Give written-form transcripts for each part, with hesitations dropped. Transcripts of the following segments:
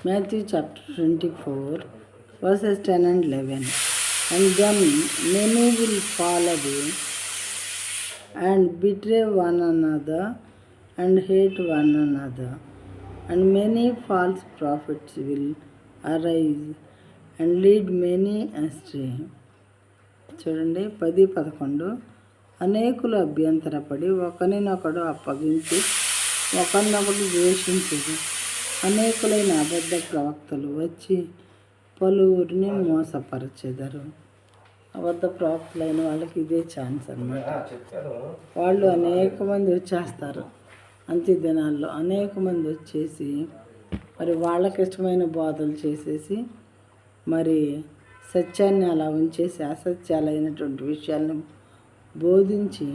Matthew chapter 24, verses 10 and 11. And then many will fall away and betray one another and hate one another. And many false prophets will arise and lead many astray. చూడండి 10-11. అనేకులు అభ్యంతరపడి ఒకరినొకడు అప్పగించి ఒకరినొకడు ద్వేషించుదు. అనేకులైన అబద్ధ ప్రవక్తలు వచ్చి పలువురిని మోసపరచెదరు. అబద్ధ ప్రవక్తలైన వాళ్ళకి ఇదే ఛాన్స్ అన్నమాట. వాళ్ళు అనేక మంది వచ్చేస్తారు. అంత్య దినాల్లో అనేక మంది వచ్చేసి మరి వాళ్ళకి ఇష్టమైన బోధలు చేసేసి మరి సత్యాన్ని అలా ఉంచేసి అసత్యాలైనటువంటి విషయాలను బోధించి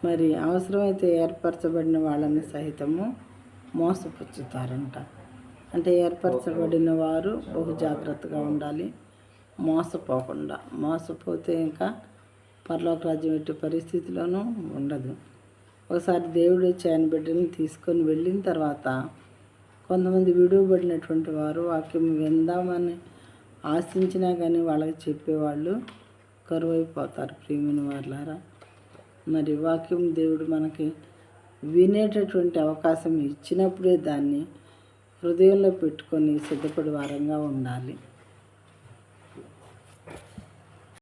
మరి అవసరమైతే ఏర్పరచబడిన వాళ్ళని సహితము మోసపుచ్చుతారంట. అంటే ఏర్పరచబడిన వారు బహు జాగ్రత్తగా ఉండాలి, మోసపోకుండా. మోసపోతే ఇంకా పరలోక రాజ్యం ఎట్టి పరిస్థితిలోనూ ఉండదు. ఒకసారి దేవుడు వచ్చి ఆయన బిడ్డని తీసుకొని వెళ్ళిన తర్వాత కొంతమంది విడువబడినటువంటి వారు వాక్యం విందామని ఆశించినా కానీ వాళ్ళకి చెప్పేవాళ్ళు కరువైపోతారు. ప్రియమైన వారులారా, మరి వాక్యం దేవుడు మనకి వినేటటువంటి అవకాశం ఇచ్చినప్పుడే దాన్ని హృదయంలో పెట్టుకొని సిద్ధపడి వారంగా ఉండాలి.